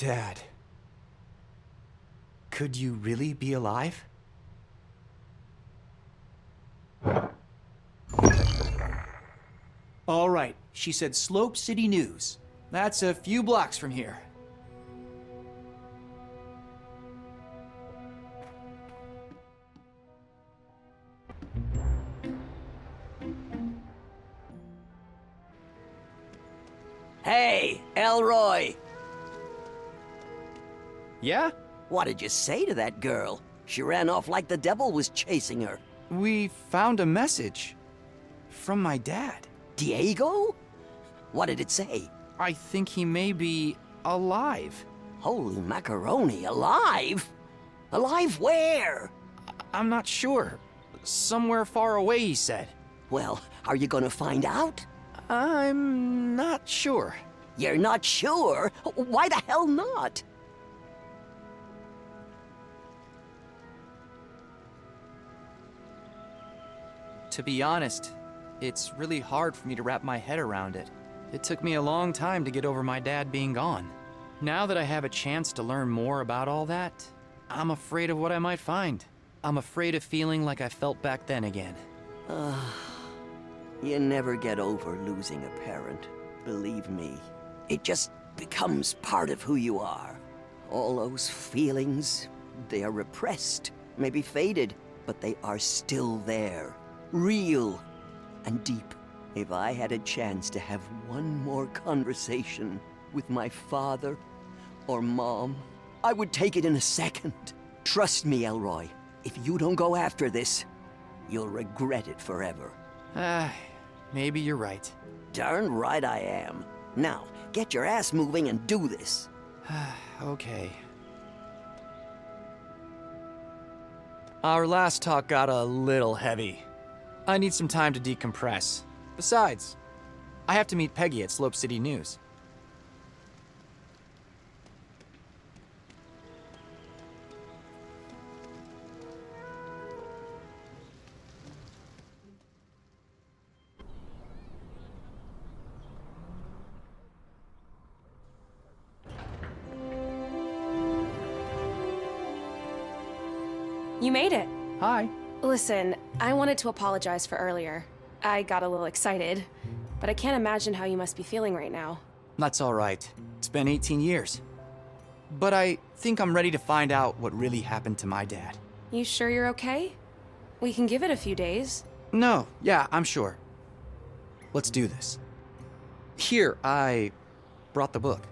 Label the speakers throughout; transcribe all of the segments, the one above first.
Speaker 1: Dad. Could you really be alive? All right, she said Slope City News. That's a few blocks from here.
Speaker 2: Hey, Elroy!
Speaker 1: Yeah?
Speaker 2: What did you say to that girl? She ran off like the devil was chasing her.
Speaker 1: We found a message from my dad.
Speaker 2: Diego? What did it say?
Speaker 1: I think he may be alive.
Speaker 2: Holy macaroni, alive? Alive where?
Speaker 1: I'm not sure. Somewhere far away, he said.
Speaker 2: Well, are you gonna find out?
Speaker 1: I'm not sure.
Speaker 2: You're not sure? Why the hell not?
Speaker 1: To be honest, it's really hard for me to wrap my head around it. It took me a long time to get over my dad being gone. Now that I have a chance to learn more about all that, I'm afraid of what I might find. I'm afraid of feeling like I felt back then again.
Speaker 2: You never get over losing a parent, believe me. It just becomes part of who you are. All those feelings, they are repressed, maybe faded, but they are still there. Real and deep. If I had a chance to have one more conversation with my father or mom, I would take it in a second. Trust me, Elroy, if you don't go after this, you'll regret it forever.
Speaker 1: Maybe you're right.
Speaker 2: Darn right I am. Now, get your ass moving and do this.
Speaker 1: Okay. Our last talk got a little heavy. I need some time to decompress. Besides, I have to meet Peggy at Slope City News.
Speaker 3: You made it.
Speaker 1: Hi.
Speaker 3: Listen, I wanted to apologize for earlier. I got a little excited, but I can't imagine how you must be feeling right now.
Speaker 1: That's all right. It's been 18 years. But I think I'm ready to find out what really happened to my dad.
Speaker 3: You sure you're okay? We can give it a few days.
Speaker 1: No, yeah, I'm sure. Let's do this. Here, I brought the book.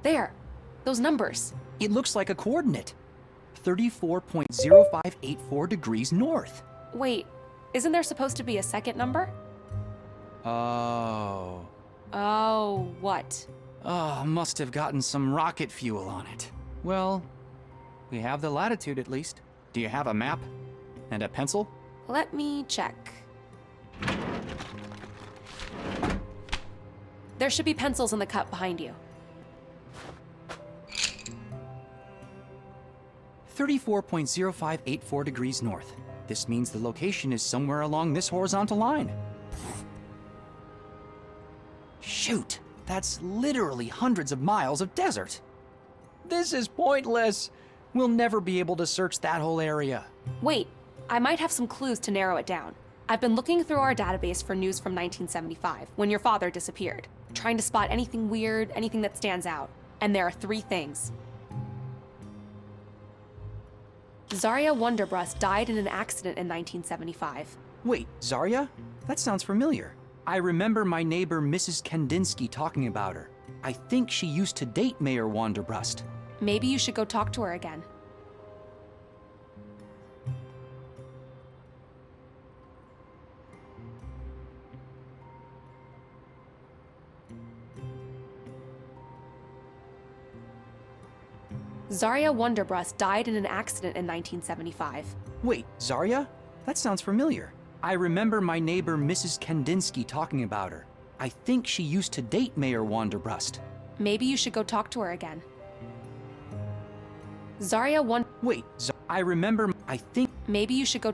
Speaker 3: There, those numbers.
Speaker 1: It looks like a coordinate. 34.0584 degrees north.
Speaker 3: Wait, isn't there supposed to be a second number?
Speaker 1: Oh.
Speaker 3: Oh, what?
Speaker 1: Oh, must have gotten some rocket fuel on it. Well, we have the latitude at least. Do you have a map? And a pencil?
Speaker 3: Let me check. There should be pencils in the cup behind you.
Speaker 1: 34.0584 degrees north. This means the location is somewhere along this horizontal line. Shoot, that's literally hundreds of miles of desert. This is pointless. We'll never be able to search that whole area.
Speaker 3: Wait, I might have some clues to narrow it down. I've been looking through our database for news from 1975, when your father disappeared. trying to spot anything weird, anything that stands out. And there are 3 things. Zarya Wonderbrust died in an accident in 1975.
Speaker 1: Wait, Zarya? That sounds familiar. I remember my neighbor Mrs. Kandinsky talking about her. I think she used to date Mayor Wonderbrust.
Speaker 3: Maybe you should go talk to her again. Zarya Wonderbrust died in an accident in 1975.
Speaker 1: Wait, Zarya? That sounds familiar. I remember my neighbor Mrs. Kandinsky talking about her. I think she used to date Mayor Wonderbrust.
Speaker 3: Maybe you should go talk to her again.
Speaker 1: Wait, I remember, I think...
Speaker 3: Maybe you should go...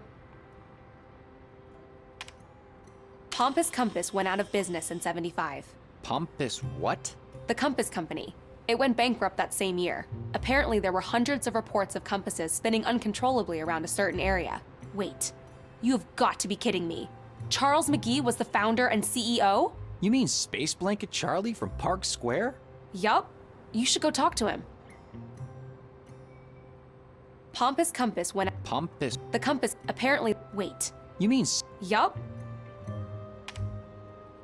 Speaker 3: Pompous Compass went out of business in 75.
Speaker 1: Pompous what?
Speaker 3: The Compass Company. It went bankrupt that same year. Apparently, there were hundreds of reports of compasses spinning uncontrollably around a certain area. Wait, you have got to be kidding me. Charles McGee was the founder and CEO?
Speaker 1: You mean Space Blanket Charlie from Park Square?
Speaker 3: Yup. You should go talk to him. Pompous Compass went...
Speaker 1: Pompous...
Speaker 3: The Compass... Apparently... Wait.
Speaker 1: You mean...
Speaker 3: Yup.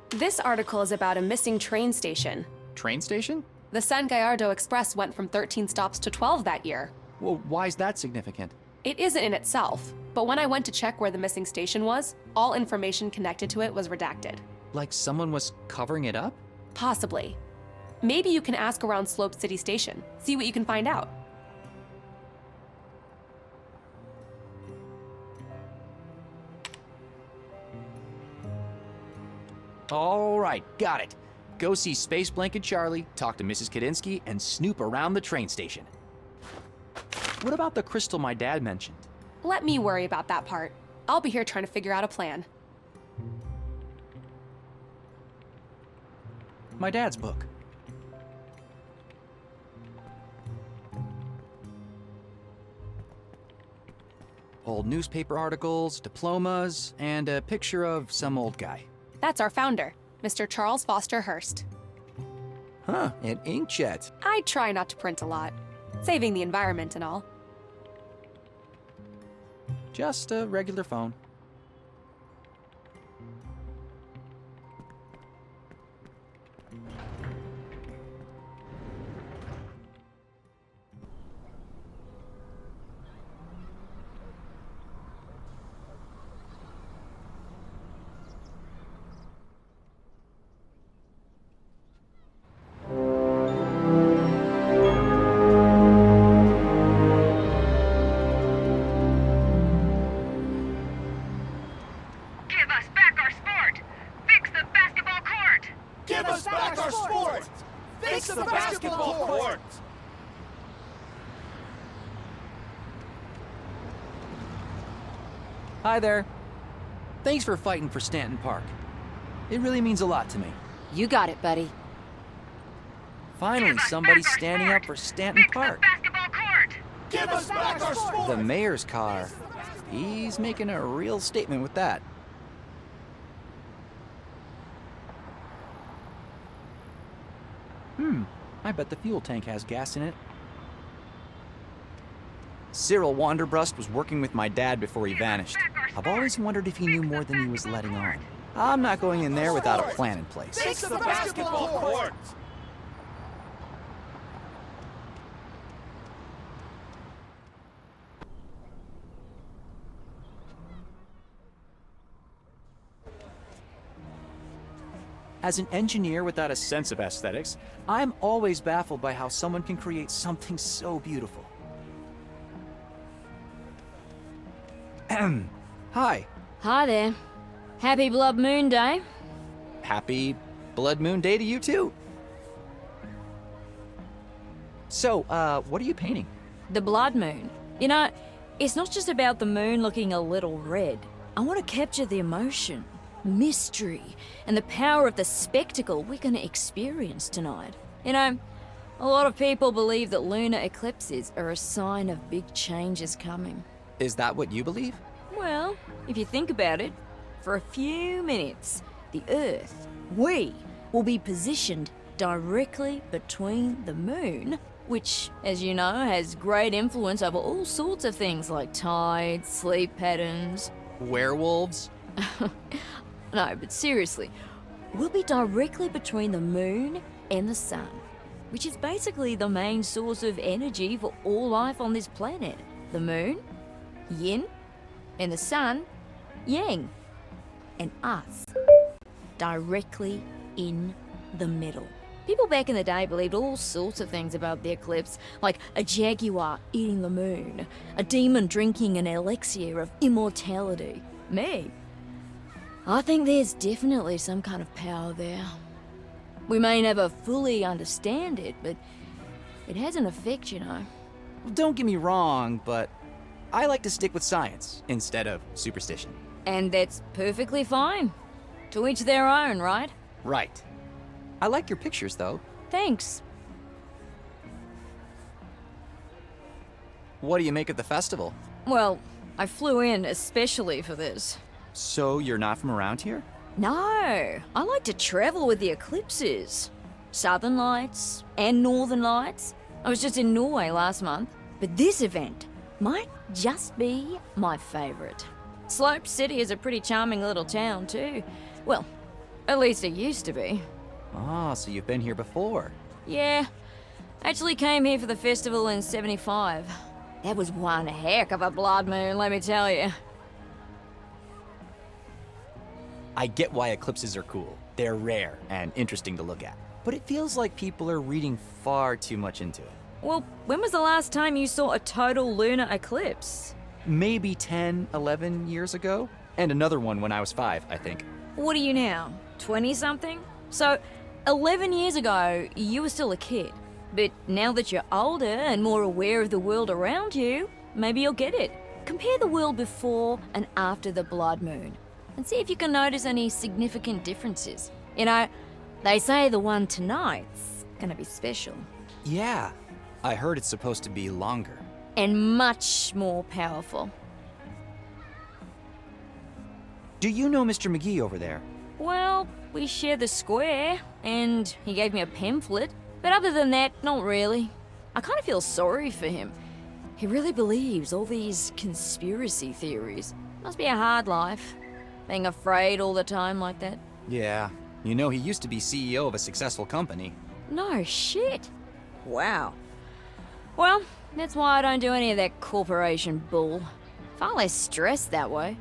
Speaker 3: This article is about a missing train station.
Speaker 1: Train station?
Speaker 3: The San Gallardo Express went from 13 stops to 12 that year.
Speaker 1: Well, why is that significant?
Speaker 3: It isn't in itself, but when I went to check where the missing station was, all information connected to it was redacted.
Speaker 1: Like someone was covering it up?
Speaker 3: Possibly. Maybe you can ask around Slope City Station, see what you can find out.
Speaker 1: All right, got it. Go see Space Blanket Charlie, talk to Mrs. Kandinsky, and snoop around the train station. What about the crystal my dad mentioned?
Speaker 3: Let me worry about that part. I'll be here trying to figure out a plan.
Speaker 1: My dad's book. Old newspaper articles, diplomas, and a picture of some old guy.
Speaker 3: That's our founder, Mr. Charles Foster Hearst.
Speaker 1: Huh, an inkjet.
Speaker 3: I try not to print a lot, saving the environment and all.
Speaker 1: Just a regular phone. Hi there. Thanks for fighting for Stanton Park. It really means a lot to me.
Speaker 4: You got it, buddy.
Speaker 1: Finally, somebody's standing up for Stanton Park.
Speaker 5: Give us back our sport!
Speaker 1: The mayor's car. He's making a real statement with that. I bet the fuel tank has gas in it. Cyril Wanderbrust was working with my dad before he vanished. I've always wondered if he knew more than he was letting on. I'm not going in there without a plan in place.
Speaker 5: Fix the basketball court!
Speaker 1: As an engineer without a sense of aesthetics, I'm always baffled by how someone can create something so beautiful. Hi.
Speaker 4: Hi there. Happy Blood Moon Day.
Speaker 1: Happy Blood Moon Day to you too. So, what are you painting?
Speaker 4: The Blood Moon. You know, it's not just about the moon looking a little red. I want to capture the emotion, mystery, and the power of the spectacle we're going to experience tonight. You know, a lot of people believe that lunar eclipses are a sign of big changes coming.
Speaker 1: Is that what you believe?
Speaker 4: Well, if you think about it, for a few minutes, the Earth, we, will be positioned directly between the moon, which, as you know, has great influence over all sorts of things like tides, sleep patterns.
Speaker 1: Werewolves?
Speaker 4: No, but seriously, will be directly between the moon and the sun, which is basically the main source of energy for all life on this planet. The moon, yin, and the sun, yang. And us, directly in the middle. People back in the day believed all sorts of things about the eclipse, like a jaguar eating the moon, a demon drinking an elixir of immortality. Me, I think there's definitely some kind of power there. We may never fully understand it, but it has an effect, you know.
Speaker 1: Don't get me wrong, but I like to stick with science instead of superstition.
Speaker 4: And that's perfectly fine. To each their own, right?
Speaker 1: Right. I like your pictures, though.
Speaker 4: Thanks.
Speaker 1: What do you make of the festival?
Speaker 4: Well, I flew in especially for this.
Speaker 1: So you're not from around here?
Speaker 4: No, I like to travel with the eclipses. Southern Lights and Northern Lights. I was just in Norway last month. But this event might just be my favourite. Slope City is a pretty charming little town too. Well, at least it used to be.
Speaker 1: Ah, so you've been here before.
Speaker 4: Yeah, actually came here for the festival in '75. That was one heck of a blood moon, let me tell you.
Speaker 1: I get why eclipses are cool. They're rare and interesting to look at. But it feels like people are reading far too much into it.
Speaker 4: Well, when was the last time you saw a total lunar eclipse?
Speaker 1: Maybe 10, 11 years ago? And another one when I was 5, I think.
Speaker 4: What are you now, 20-something? So, 11 years ago, you were still a kid. But now that you're older and more aware of the world around you, maybe you'll get it. Compare the world before and after the blood moon, and see if you can notice any significant differences. You know, they say the one tonight's gonna be special.
Speaker 1: Yeah, I heard it's supposed to be longer.
Speaker 4: And much more powerful.
Speaker 1: Do you know Mr. McGee over there?
Speaker 4: Well, we share the square, and he gave me a pamphlet. But other than that, not really. I kind of feel sorry for him. He really believes all these conspiracy theories. Must be a hard life, being afraid all the time like that.
Speaker 1: Yeah, you know he used to be CEO of a successful company.
Speaker 4: No shit. Wow. Well, that's why I don't do any of that corporation bull. Far less stressed that way.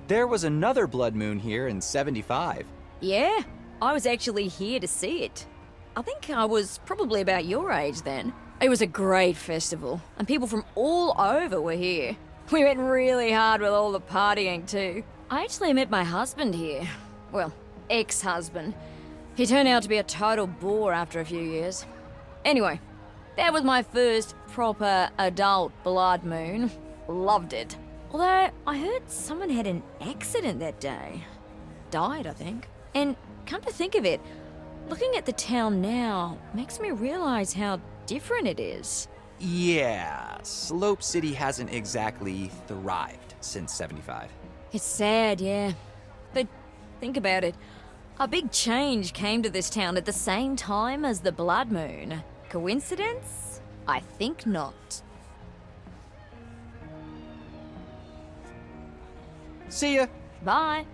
Speaker 1: There was another blood moon here in '75.
Speaker 4: Yeah, I was actually here to see it. I think I was probably about your age then. It was a great festival, and people from all over were here. We went really hard with all the partying too. I actually met my husband here. Well, ex-husband. He turned out to be a total bore after a few years. Anyway, that was my first proper adult blood moon. Loved it. Although, I heard someone had an accident that day. Died, I think. And come to think of it, looking at the town now makes me realize how different it is.
Speaker 1: Yeah, Slope City hasn't exactly thrived since '75.
Speaker 4: It's sad, yeah. But think about it. A big change came to this town at the same time as the blood moon. Coincidence? I think not.
Speaker 1: See ya!
Speaker 4: Bye.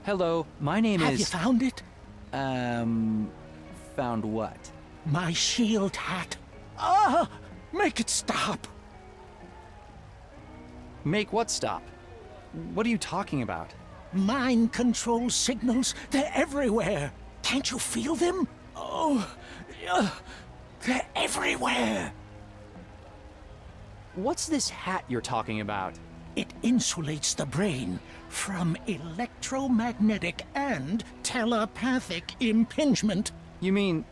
Speaker 1: Hello, my name
Speaker 5: Have
Speaker 1: is...
Speaker 5: you found it?
Speaker 1: Found what?
Speaker 5: My shield hat. Ah! Make it stop!
Speaker 1: Make what stop? What are you talking about?
Speaker 5: Mind control signals, they're everywhere. Can't you feel them? Oh, they're everywhere.
Speaker 1: What's this hat you're talking about?
Speaker 5: It insulates the brain from electromagnetic and telepathic impingement.
Speaker 1: You mean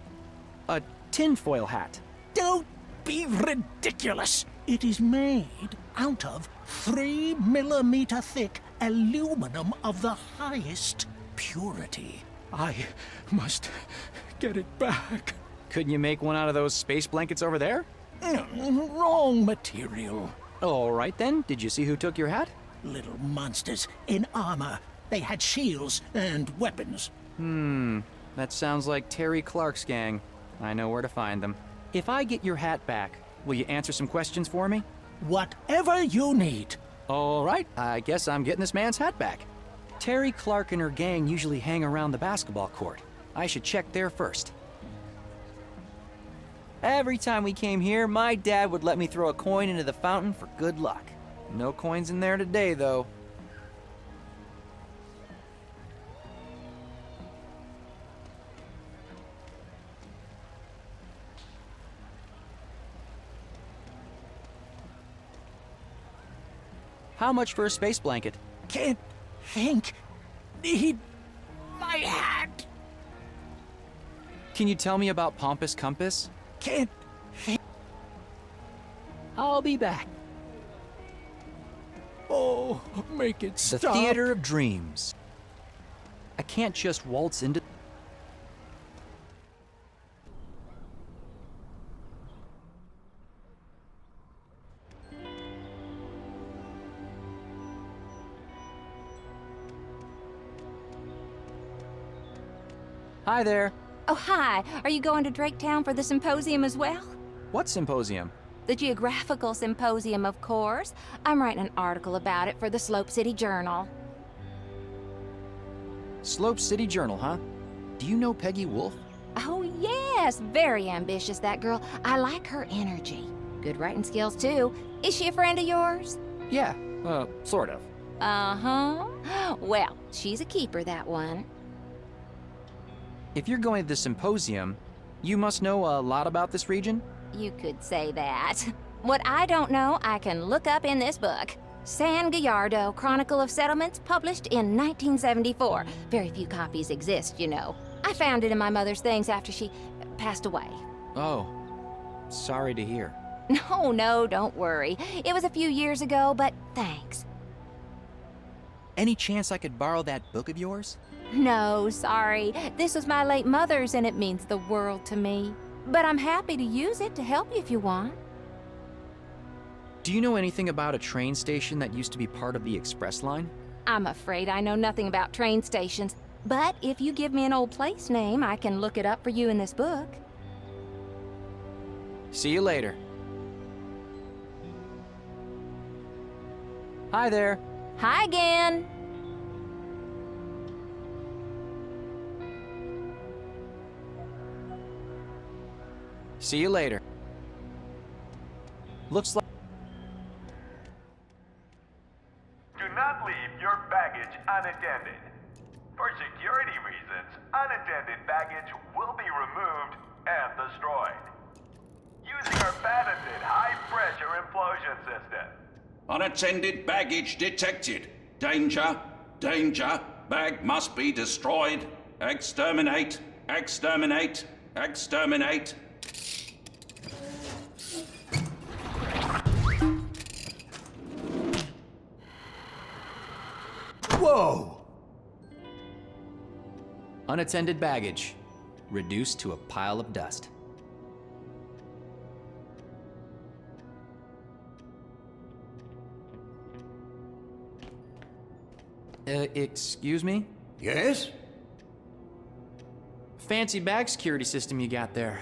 Speaker 1: a tinfoil hat?
Speaker 5: Don't be ridiculous. It is made out of 3mm thick aluminum of the highest purity. I must get it back.
Speaker 1: Couldn't you make one out of those space blankets over there?
Speaker 5: Wrong material.
Speaker 1: All right then, did you see who took your hat?
Speaker 5: Little monsters in armor. They had shields and weapons.
Speaker 1: That sounds like Terry Clark's gang. I know where to find them. If I get your hat back, will you answer some questions for me?
Speaker 5: Whatever you need.
Speaker 1: All right, I guess I'm getting this man's hat back. Terry Clark and her gang usually hang around the basketball court. I should check there first. Every time we came here, my dad would let me throw a coin into the fountain for good luck. No coins in there today, though. How much for a space blanket?
Speaker 5: Can't think. Need my hat.
Speaker 1: Can you tell me about Pompous Compass?
Speaker 5: Can't think.
Speaker 1: I'll be back.
Speaker 5: Oh, make it
Speaker 1: The
Speaker 5: stop.
Speaker 1: Theater of Dreams. I can't just waltz into... Hi there.
Speaker 6: Oh, hi. Are you going to Draketown for the symposium as well?
Speaker 1: What symposium?
Speaker 6: The Geographical Symposium, of course. I'm writing an article about it for the Slope City Journal.
Speaker 1: Slope City Journal, huh? Do you know Peggy Wolf?
Speaker 6: Oh, yes. Very ambitious, that girl. I like her energy. Good writing skills, too. Is she a friend of yours?
Speaker 1: Yeah, sort of.
Speaker 6: Uh-huh. Well, she's a keeper, that one.
Speaker 1: If you're going to the symposium, you must know a lot about this region?
Speaker 6: You could say that. What I don't know, I can look up in this book. San Gallardo, Chronicle of Settlements, published in 1974. Very few copies exist, you know. I found it in my mother's things after she passed away.
Speaker 1: Oh, sorry to hear.
Speaker 6: No, don't worry. It was a few years ago, but thanks.
Speaker 1: Any chance I could borrow that book of yours?
Speaker 6: No, sorry. This was my late mother's and it means the world to me. But I'm happy to use it to help you if you want.
Speaker 1: Do you know anything about a train station that used to be part of the express line?
Speaker 6: I'm afraid I know nothing about train stations, but if you give me an old place name, I can look it up for you in this book.
Speaker 1: See you later. Hi there.
Speaker 6: Hi again.
Speaker 1: See you later. Looks like...
Speaker 7: Do not leave your baggage unattended. For security reasons, unattended baggage will be removed and destroyed. Using our patented high-pressure implosion system.
Speaker 8: Unattended baggage detected. Danger, danger. Bag must be destroyed. Exterminate, exterminate, exterminate.
Speaker 5: Whoa!
Speaker 1: Unattended baggage. Reduced to a pile of dust. Excuse me?
Speaker 9: Yes?
Speaker 1: Fancy bag security system you got there.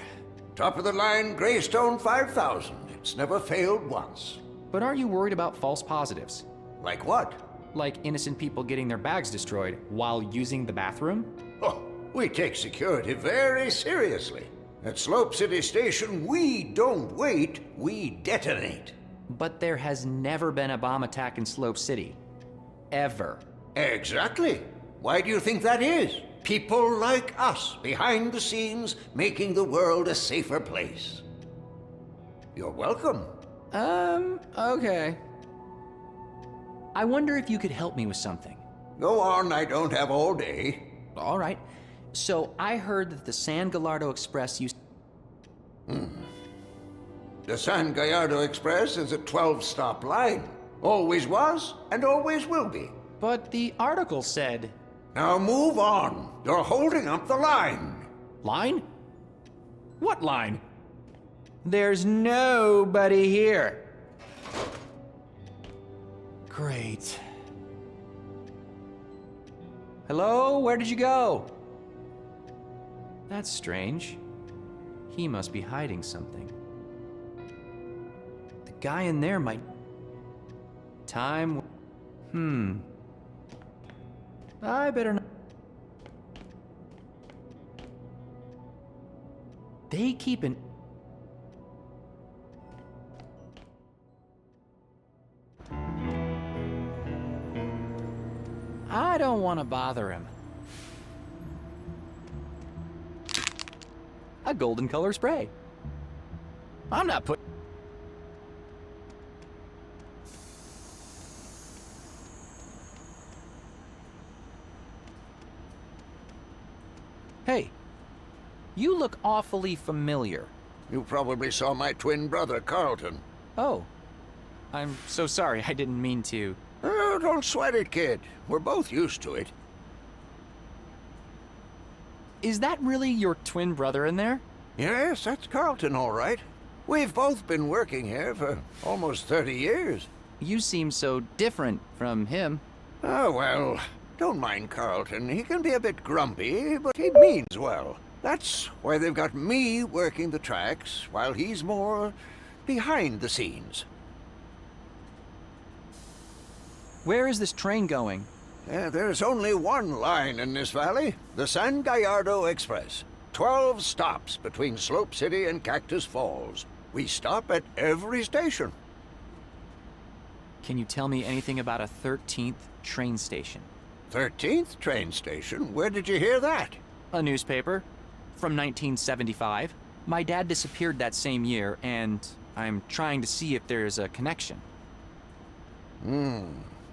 Speaker 9: Top of the line Greystone 5000. It's never failed once.
Speaker 1: But are you worried about false positives?
Speaker 9: Like what?
Speaker 1: Like innocent people getting their bags destroyed while using the bathroom?
Speaker 9: Oh, we take security very seriously. At Slope City Station, we don't wait, we detonate.
Speaker 1: But there has never been a bomb attack in Slope City. Ever.
Speaker 9: Exactly. Why do you think that is? People like us, behind the scenes, making the world a safer place. You're welcome.
Speaker 1: Okay. I wonder if you could help me with something.
Speaker 9: Go on, I don't have all day.
Speaker 1: All right. So I heard that the San Gallardo Express used...
Speaker 9: The San Gallardo Express is a 12-stop line. Always was, and always will be.
Speaker 1: But the article said...
Speaker 9: Now move on. You're holding up the line.
Speaker 1: Line? What line? There's nobody here. Great. Hello? Where did you go? That's strange. He must be hiding something. The guy in there might... Time... I better not... They keep an... I don't want to bother him. A golden color spray. I'm not put... Hey, you look awfully familiar.
Speaker 9: You probably saw my twin brother, Carlton.
Speaker 1: Oh, I'm so sorry. I didn't mean to.
Speaker 9: Oh, don't sweat it, kid. We're both used to it.
Speaker 1: Is that really your twin brother in there?
Speaker 9: Yes, that's Carlton, all right. We've both been working here for almost 30 years.
Speaker 1: You seem so different from him.
Speaker 9: Oh, well, don't mind Carlton. He can be a bit grumpy, but he means well. That's why they've got me working the tracks, while he's more behind the scenes.
Speaker 1: Where is this train going?
Speaker 9: There's only one line in this valley, the San Gallardo Express. 12 stops between Slope City and Cactus Falls. We stop at every station.
Speaker 1: Can you tell me anything about a 13th train station?
Speaker 9: 13th train station? Where did you hear that?
Speaker 1: A newspaper. From 1975. My dad disappeared that same year, and I'm trying to see if there's a connection.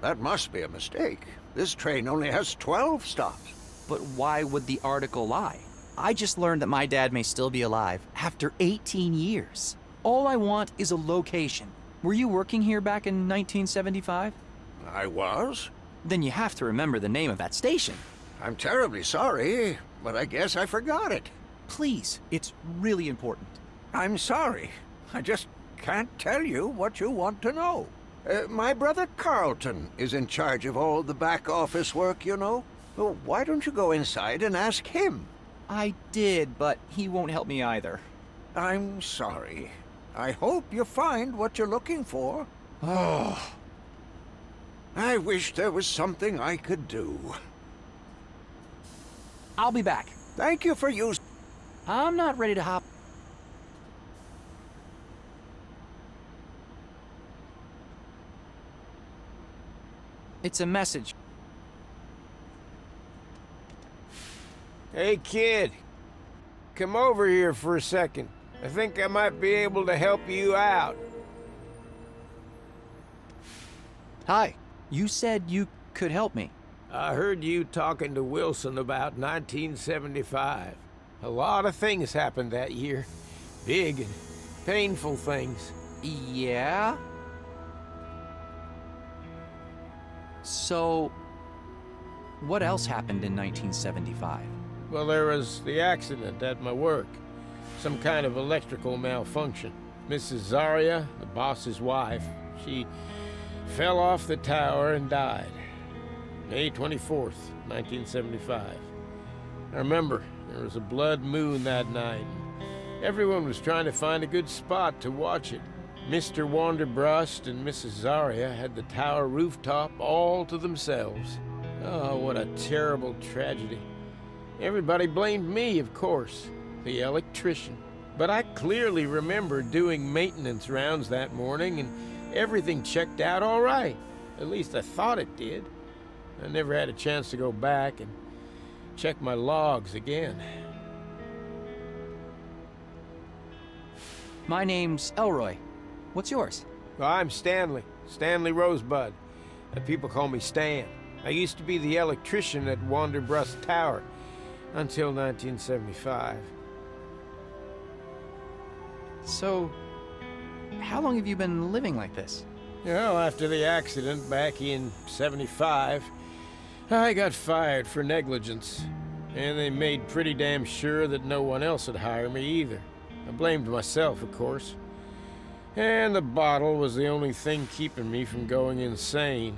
Speaker 9: That must be a mistake. This train only has 12 stops.
Speaker 1: But why would the article lie? I just learned that my dad may still be alive after 18 years. All I want is a location. Were you working here back in 1975?
Speaker 9: I was.
Speaker 1: Then you have to remember the name of that station.
Speaker 9: I'm terribly sorry, but I guess I forgot it.
Speaker 1: Please, it's really important.
Speaker 9: I'm sorry. I just can't tell you what you want to know. My brother Carlton is in charge of all the back office work, you know. Well, why don't you go inside and ask him?
Speaker 1: I did, but he won't help me either.
Speaker 9: I'm sorry. I hope you find what you're looking for.
Speaker 1: Oh.
Speaker 9: I wish there was something I could do.
Speaker 1: I'll be back.
Speaker 9: Thank you for using...
Speaker 1: I'm not ready to hop. It's a message.
Speaker 10: Hey, kid. Come over here for a second. I think I might be able to help you out.
Speaker 1: Hi. You said you could help me.
Speaker 10: I heard you talking to Wilson about 1975. A lot of things happened that year. Big and painful things.
Speaker 1: Yeah? So, what else happened in 1975?
Speaker 10: Well, there was the accident at my work. Some kind of electrical malfunction. Mrs. Zaria, the boss's wife, she fell off the tower and died. May 24th, 1975. I remember there was a blood moon that night. Everyone was trying to find a good spot to watch it. Mr. Wanderbrust and Mrs. Zaria had the tower rooftop all to themselves. Oh, what a terrible tragedy. Everybody blamed me, of course, the electrician. But I clearly remember doing maintenance rounds that morning, and everything checked out all right. At least I thought it did. I never had a chance to go back and check my logs again.
Speaker 1: My name's Elroy. What's yours?
Speaker 10: Well, I'm Stanley. Stanley Rosebud. People call me Stan. I used to be the electrician at Wanderbrust Tower until 1975.
Speaker 1: So, how long have you been living like this?
Speaker 10: Well, after the accident back in 75, I got fired for negligence. And they made pretty damn sure that no one else would hire me either. I blamed myself, of course. And the bottle was the only thing keeping me from going insane.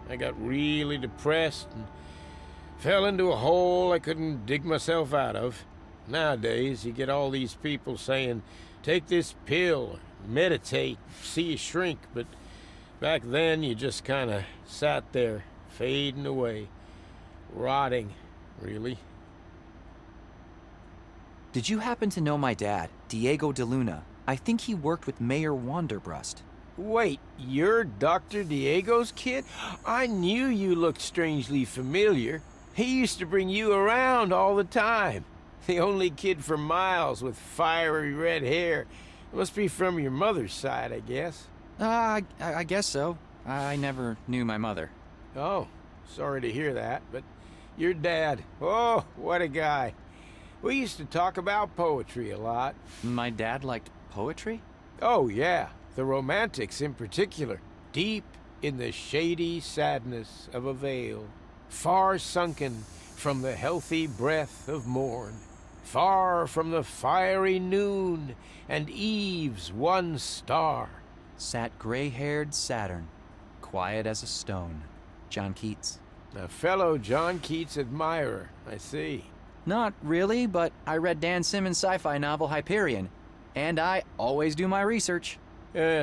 Speaker 10: I got really depressed and fell into a hole I couldn't dig myself out of. Nowadays, you get all these people saying, take this pill, meditate, see you shrink, but back then you just kind of sat there, fading away, rotting, really.
Speaker 1: Did you happen to know my dad, Diego de Luna? I think he worked with Mayor Wanderbrust.
Speaker 10: Wait, you're Dr. Diego's kid? I knew you looked strangely familiar. He used to bring you around all the time. The only kid for miles with fiery red hair. It must be from your mother's side, I guess.
Speaker 1: I guess so. I never knew my mother.
Speaker 10: Oh, sorry to hear that, but your dad, oh, what a guy. We used to talk about poetry a lot.
Speaker 1: My dad liked poetry?
Speaker 10: Oh, yeah, the Romantics in particular. Deep in the shady sadness of a vale, far sunken from the healthy breath of morn, far from the fiery noon and eve's one star,
Speaker 1: Sat gray-haired Saturn, quiet as a stone. John Keats.
Speaker 10: a fellow John Keats admirer, I see.
Speaker 1: Not really, but I read Dan Simmons' sci-fi novel Hyperion, and I always do my research.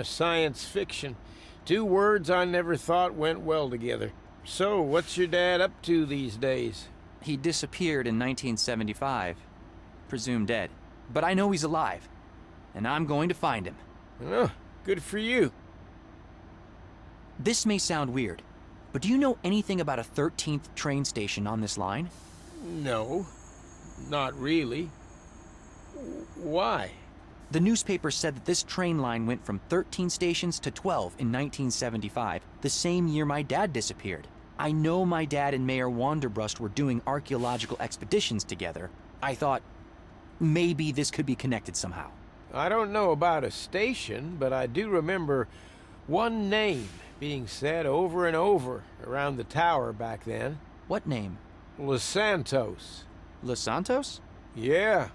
Speaker 10: Science fiction. Two words I never thought went well together. So, what's your dad up to these days?
Speaker 1: He disappeared in 1975, presumed dead. But I know he's alive, and I'm going to find him.
Speaker 10: Oh, good for you.
Speaker 1: This may sound weird, but do you know anything about a 13th train station on this line?
Speaker 10: No, not really. Why?
Speaker 1: The newspaper said that this train line went from 13 stations to 12 in 1975, the same year my dad disappeared. I know my dad and Mayor Wanderbrust were doing archaeological expeditions together. I thought maybe this could be connected somehow.
Speaker 10: I don't know about a station, but I do remember one name being said over and over around the tower back then.
Speaker 1: What name?
Speaker 10: Los Santos.
Speaker 1: Los Santos?
Speaker 10: Yeah.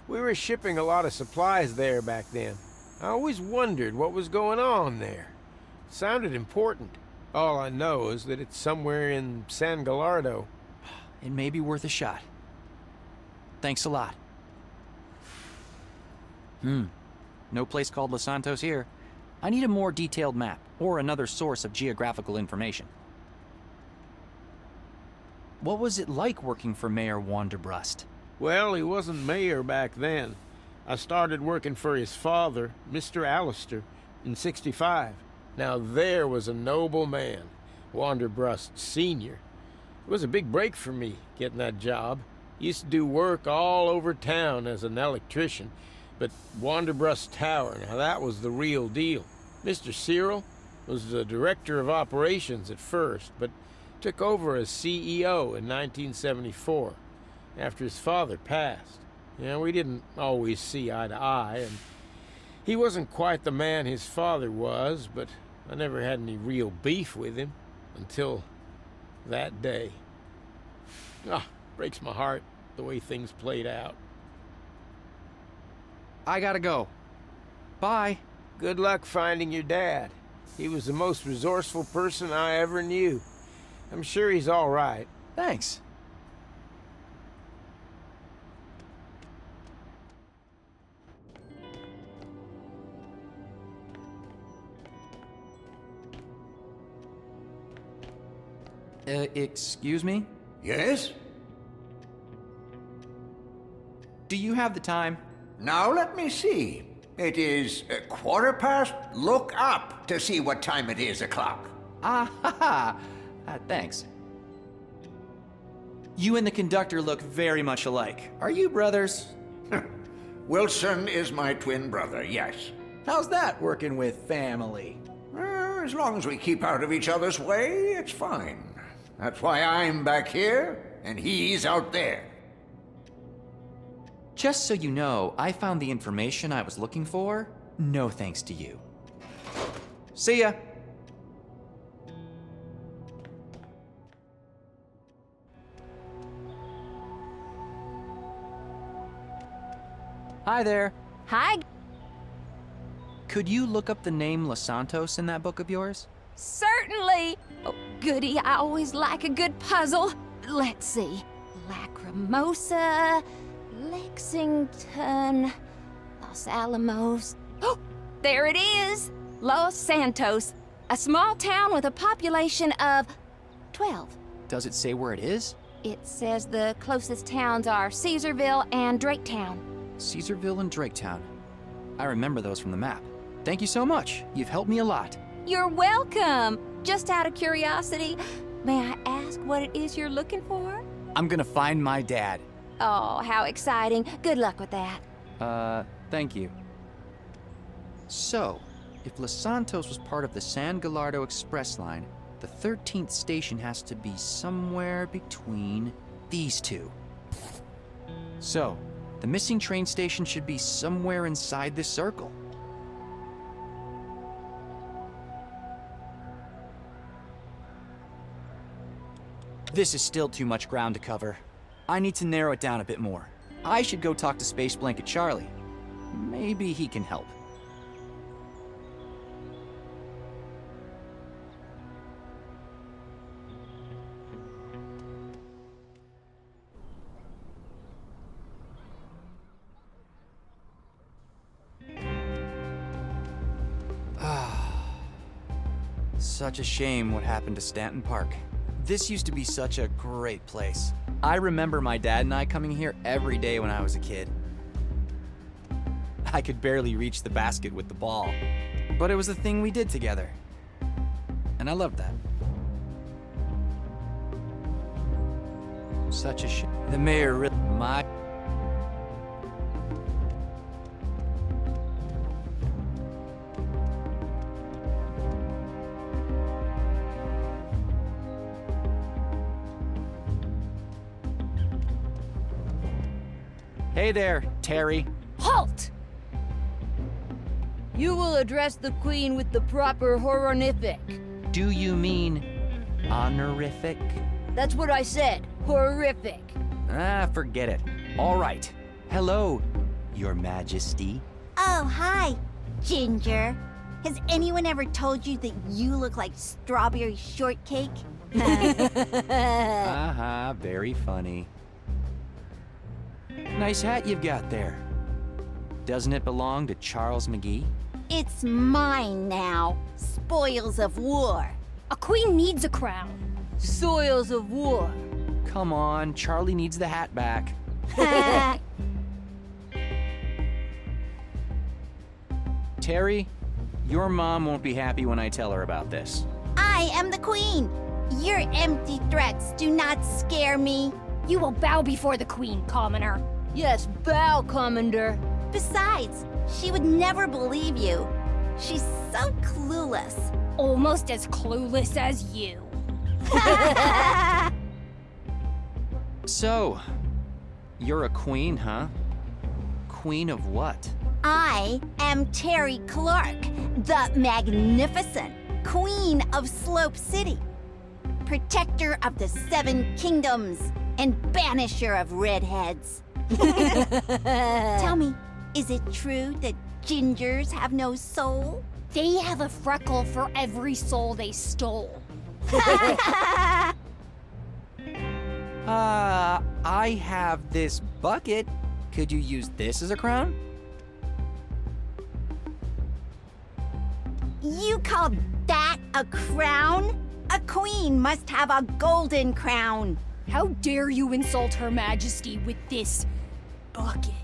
Speaker 10: We were shipping a lot of supplies there back then. I always wondered what was going on there. It sounded important. All I know is that it's somewhere in San Gallardo.
Speaker 1: It may be worth a shot. Thanks a lot. No place called Los Santos here. I need a more detailed map, or another source of geographical information. What was it like working for Mayor Wanderbrust?
Speaker 10: Well, he wasn't mayor back then. I started working for his father, Mr. Allister, in '65. Now there was a noble man, Wanderbrust Sr. It was a big break for me, getting that job. Used to do work all over town as an electrician, but Wanderbrust Tower, now that was the real deal. Mr. Cyril was the director of operations at first, but took over as CEO in 1974, after his father passed. We didn't always see eye to eye, and he wasn't quite the man his father was, but I never had any real beef with him until that day. Breaks my heart the way things played out.
Speaker 1: I gotta go. Bye.
Speaker 10: Good luck finding your dad. He was the most resourceful person I ever knew. I'm sure he's all right.
Speaker 1: Thanks. Excuse me?
Speaker 9: Yes?
Speaker 1: Do you have the time?
Speaker 9: Now let me see. It is 1:15. Look up to see what time it is o'clock.
Speaker 1: Ah, ha, ha. Thanks. You and the conductor look very much alike. Are you brothers?
Speaker 9: Wilson is my twin brother, yes.
Speaker 1: How's that working with family?
Speaker 9: As long as we keep out of each other's way, it's fine. That's why I'm back here, and he's out there.
Speaker 1: Just so you know, I found the information I was looking for, no thanks to you. See ya! Hi there.
Speaker 6: Hi.
Speaker 1: Could you look up the name Los Santos in that book of yours?
Speaker 6: Certainly. Oh, goody, I always like a good puzzle. Let's see. Lacrimosa, Lexington, Los Alamos. Oh, there it is. Los Santos, a small town with a population of 12.
Speaker 1: Does it say where it is?
Speaker 6: It says the closest towns are Caesarville and Draketown.
Speaker 1: Caesarville and Draketown. I remember those from the map. Thank you so much. You've helped me a lot.
Speaker 6: You're welcome. Just out of curiosity, may I ask what it is you're looking for?
Speaker 1: I'm gonna find my dad.
Speaker 6: Oh, how exciting. Good luck with that.
Speaker 1: Thank you. So, if Los Santos was part of the San Gallardo Express line, the 13th station has to be somewhere between these two. So, the missing train station should be somewhere inside this circle. This is still too much ground to cover. I need to narrow it down a bit more. I should go talk to Space Blanket Charlie. Maybe he can help. Such a shame what happened to Stanton Park. This used to be such a great place. I remember my dad and I coming here every day when I was a kid. I could barely reach the basket with the ball, but it was a thing we did together. And I loved that. Such a shame. The mayor really... Hey there, Terry.
Speaker 4: Halt! You will address the Queen with the proper horrific.
Speaker 1: Do you mean honorific?
Speaker 4: That's what I said. Horrific.
Speaker 1: Ah, forget it. All right. Hello, Your Majesty.
Speaker 11: Oh, hi, Ginger. Has anyone ever told you that you look like strawberry shortcake?
Speaker 1: Very funny. Nice hat you've got there. Doesn't it belong to Charles McGee?
Speaker 11: It's mine now. Spoils of war.
Speaker 3: A queen needs a crown.
Speaker 4: Soils of war.
Speaker 1: Come on, Charlie needs the hat back. Terry, your mom won't be happy when I tell her about this.
Speaker 11: I am the queen. Your empty threats do not scare me.
Speaker 3: You will bow before the queen, commoner.
Speaker 4: Yes, bow, Commander.
Speaker 11: Besides, she would never believe you. She's so clueless.
Speaker 3: Almost as clueless as you.
Speaker 1: So, you're a queen, huh? Queen of what?
Speaker 11: I am Terry Clark, the Magnificent, Queen of Slope City, protector of the 7 kingdoms, and banisher of redheads. Tell me, is it true that gingers have no soul?
Speaker 3: They have a freckle for every soul they stole.
Speaker 1: I have this bucket. Could you use this as a crown?
Speaker 11: You call that a crown? A queen must have a golden crown.
Speaker 3: How dare you insult Her Majesty with this bucket?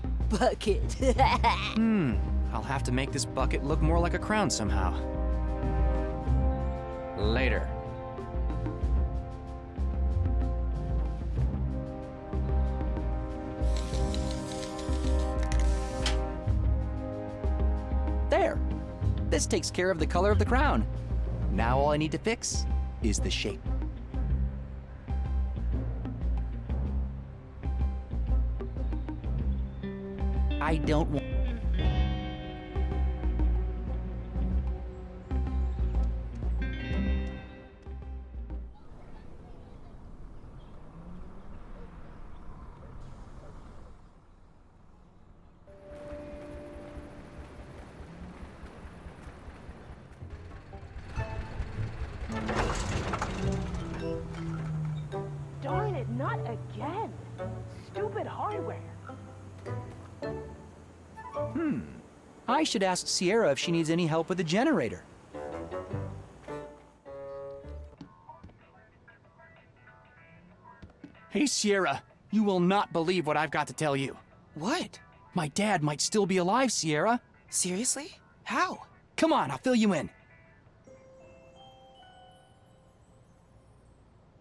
Speaker 1: I'll have to make this bucket look more like a crown somehow. Later. There! This takes care of the color of the crown. Now all I need to fix is the shape. I don't want... I should ask Sierra if she needs any help with the generator. Hey, Sierra, you will not believe what I've got to tell you.
Speaker 12: What?
Speaker 1: My dad might still be alive, Sierra.
Speaker 12: Seriously? How?
Speaker 1: Come on, I'll fill you in.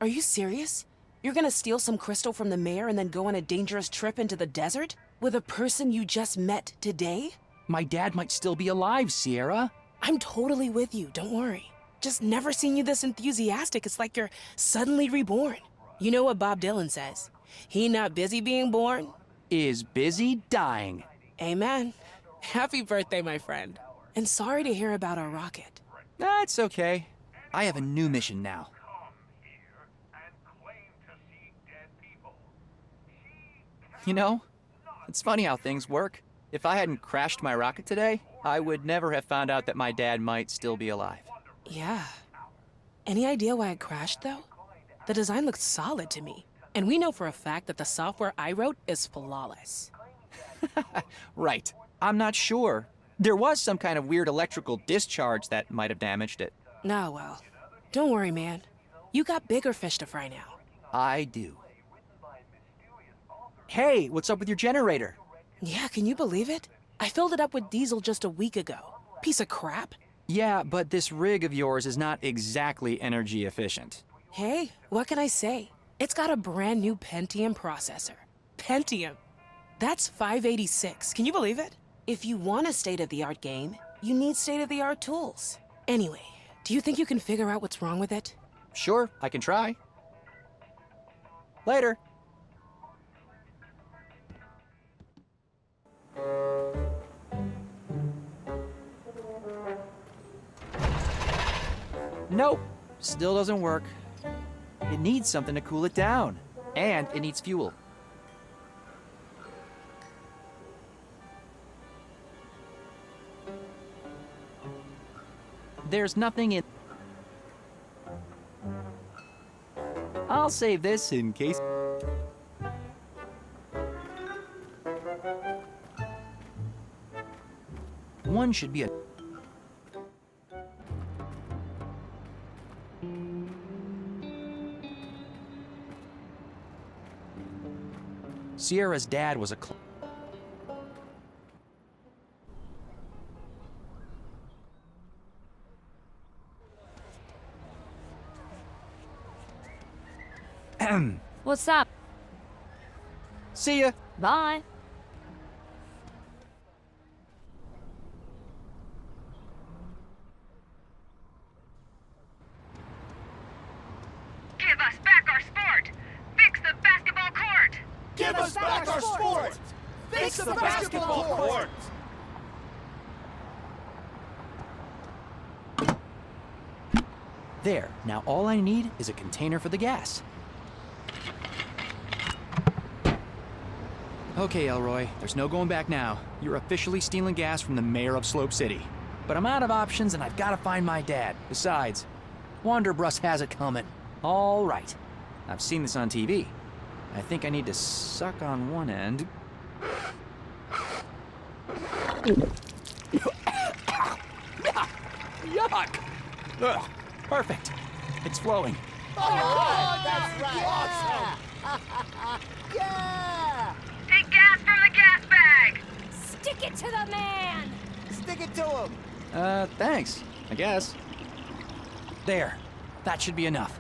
Speaker 12: Are you serious? You're gonna steal some crystal from the mayor and then go on a dangerous trip into the desert? With a person you just met today?
Speaker 1: My dad might still be alive, Sierra.
Speaker 12: I'm totally with you, don't worry. Just never seen you this enthusiastic. It's like you're suddenly reborn. You know what Bob Dylan says? He not busy being born
Speaker 1: is busy dying.
Speaker 12: Amen. Happy birthday, my friend. And sorry to hear about our rocket.
Speaker 1: That's okay. I have a new mission now. You know, it's funny how things work. If I hadn't crashed my rocket today, I would never have found out that my dad might still be alive.
Speaker 12: Yeah. Any idea why it crashed, though? The design looks solid to me. And we know for a fact that the software I wrote is flawless.
Speaker 1: Right. I'm not sure. There was some kind of weird electrical discharge that might have damaged it.
Speaker 12: Nah, well, don't worry, man. You got bigger fish to fry now.
Speaker 1: I do. Hey, what's up with your generator?
Speaker 12: Yeah, can you believe it? I filled it up with diesel just a week ago. Piece of crap.
Speaker 1: Yeah, but this rig of yours is not exactly energy efficient.
Speaker 12: Hey, what can I say? It's got a brand new Pentium processor. Pentium. That's 586. Can you believe it? If you want a state-of-the-art game, you need state-of-the-art tools. Anyway, do you think you can figure out what's wrong with it?
Speaker 1: Sure, I can try. Later. Nope, still doesn't work. It needs something to cool it down, and it needs fuel. There's nothing in... I'll save this in case... One should be a... Sierra's dad was a...
Speaker 4: What's up?
Speaker 1: See ya.
Speaker 4: Bye.
Speaker 13: Give us back our sport! Fix the basketball court!
Speaker 5: Give us back our sport! Fix the basketball court!
Speaker 1: There, now all I need is a container for the gas. Okay, Elroy, there's no going back now. You're officially stealing gas from the mayor of Slope City. But I'm out of options and I've got to find my dad. Besides, Wanderbrust has it coming. All right. I've seen this on TV. I think I need to suck on one end. Yuck! Ugh, perfect. It's flowing.
Speaker 5: Oh, that's right! Awesome!
Speaker 11: Yeah!
Speaker 13: Take gas from the gas bag!
Speaker 6: Stick it to the man!
Speaker 5: Stick it to him!
Speaker 1: Thanks, I guess. There. That should be enough.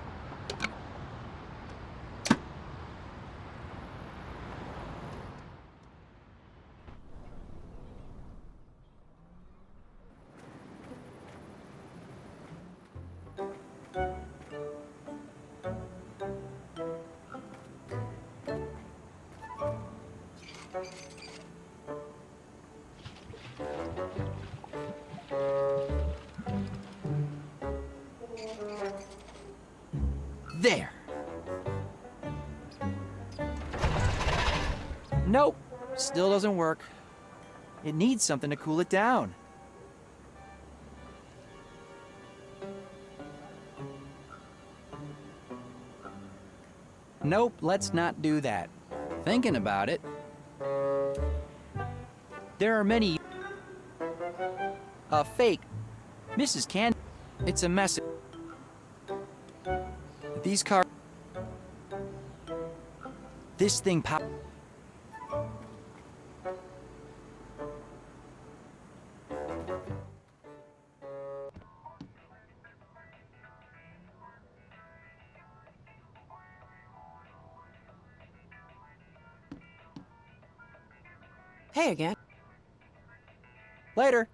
Speaker 1: There. Nope, still doesn't work. It needs something to cool it down. Nope, let's not do that. Thinking about it, there are many... fake. Mrs. Can... It's a message. These cars... This thing pop...
Speaker 12: Hey again.
Speaker 1: Later.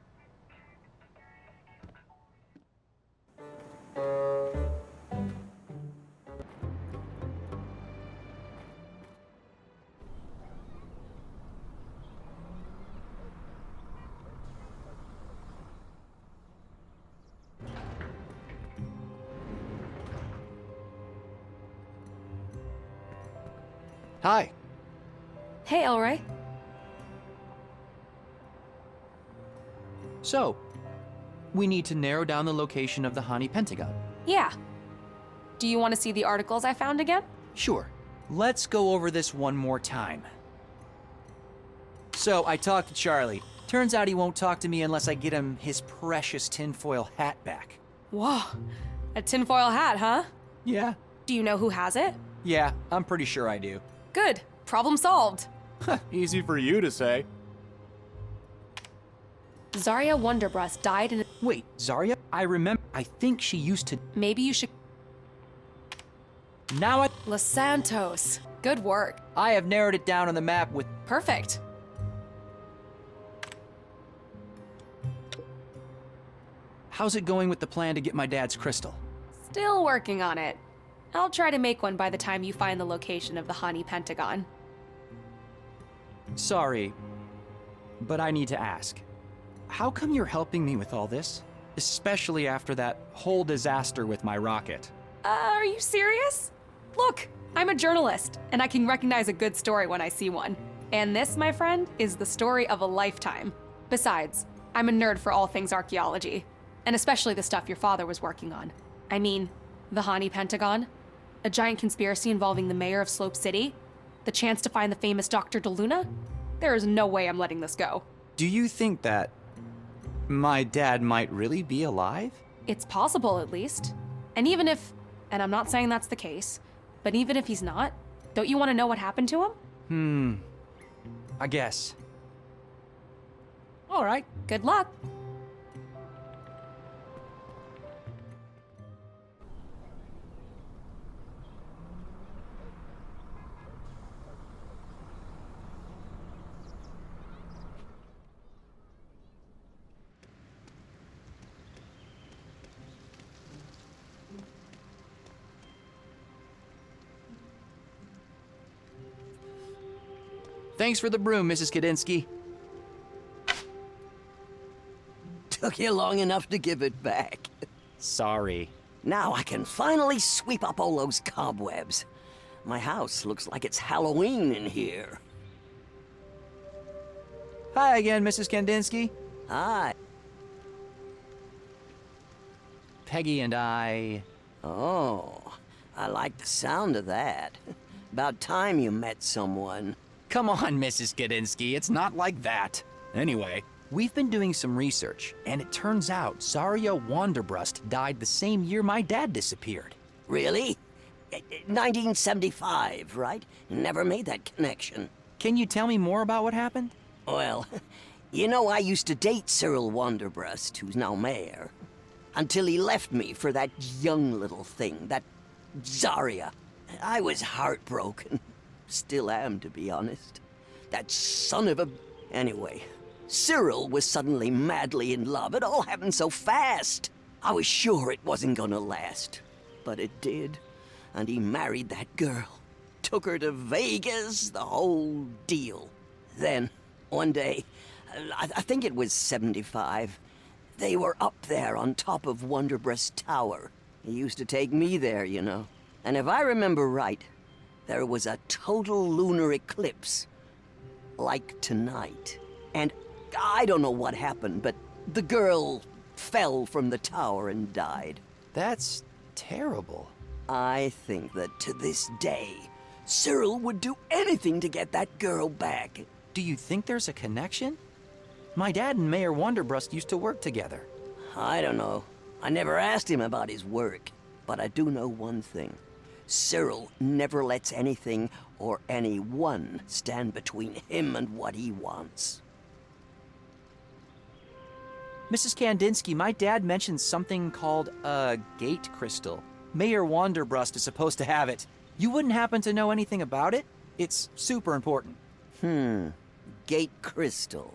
Speaker 1: Hi.
Speaker 3: Hey, Elroy.
Speaker 1: So, we need to narrow down the location of the Hani Pentagon.
Speaker 3: Yeah. Do you want to see the articles I found again?
Speaker 1: Sure. Let's go over this one more time. So, I talked to Charlie. Turns out he won't talk to me unless I get him his precious tinfoil hat back.
Speaker 3: Whoa. A tinfoil hat, huh?
Speaker 1: Yeah.
Speaker 3: Do you know who has it?
Speaker 1: Yeah, I'm pretty sure I do.
Speaker 3: Good. Problem solved.
Speaker 1: Easy for you to say.
Speaker 3: Zarya Wonderbrust died in...
Speaker 1: Wait, Zarya? I remember... I think she used to...
Speaker 3: Maybe you should...
Speaker 1: Now I...
Speaker 3: Los Santos. Good work.
Speaker 1: I have narrowed it down on the map with...
Speaker 3: Perfect.
Speaker 1: How's it going with the plan to get my dad's crystal?
Speaker 3: Still working on it. I'll try to make one by the time you find the location of the Hani Pentagon.
Speaker 1: Sorry, but I need to ask. How come you're helping me with all this? Especially after that whole disaster with my rocket.
Speaker 3: Are you serious? Look, I'm a journalist, and I can recognize a good story when I see one. And this, my friend, is the story of a lifetime. Besides, I'm a nerd for all things archaeology, and especially the stuff your father was working on. I mean, the Hani Pentagon, a giant conspiracy involving the mayor of Slope City, the chance to find the famous Dr. DeLuna. There is no way I'm letting this go.
Speaker 1: Do you think that my dad might really be alive?
Speaker 3: It's possible, at least. And even if, and I'm not saying that's the case, but even if he's not, don't you want to know what happened to him?
Speaker 1: I guess. All right.
Speaker 3: Good luck.
Speaker 1: Thanks for the broom, Mrs. Kadinsky.
Speaker 2: Took you long enough to give it back.
Speaker 1: Sorry.
Speaker 2: Now I can finally sweep up all those cobwebs. My house looks like it's Halloween in here.
Speaker 1: Hi again, Mrs. Kandinsky.
Speaker 2: Hi.
Speaker 1: Peggy and I...
Speaker 2: Oh, I like the sound of that. About time you met someone.
Speaker 1: Come on, Mrs. Kadinsky, it's not like that. Anyway, we've been doing some research, and it turns out Zarya Wonderbrust died the same year my dad disappeared.
Speaker 2: Really? 1975, right? Never made that connection.
Speaker 1: Can you tell me more about what happened?
Speaker 2: Well, you know I used to date Cyril Wonderbrust, who's now mayor. Until he left me for that young little thing, that Zarya. I was heartbroken. Still am, to be honest. That son of a... Anyway, Cyril was suddenly madly in love. It all happened so fast. I was sure it wasn't gonna last. But it did. And he married that girl. Took her to Vegas, the whole deal. Then, one day, I think it was 75, they were up there on top of Wonderbrust Tower. He used to take me there, you know. And if I remember right, there was a total lunar eclipse. Like tonight. And I don't know what happened, but the girl fell from the tower and died.
Speaker 1: That's terrible.
Speaker 2: I think that to this day, Cyril would do anything to get that girl back.
Speaker 1: Do you think there's a connection? My dad and Mayor Wanderbrust used to work together.
Speaker 2: I don't know. I never asked him about his work. But I do know one thing. Cyril never lets anything or anyone stand between him and what he wants.
Speaker 1: Mrs. Kandinsky, my dad mentioned something called a gate crystal. Mayor Wanderbrust is supposed to have it. You wouldn't happen to know anything about it? It's super important.
Speaker 2: Gate crystal.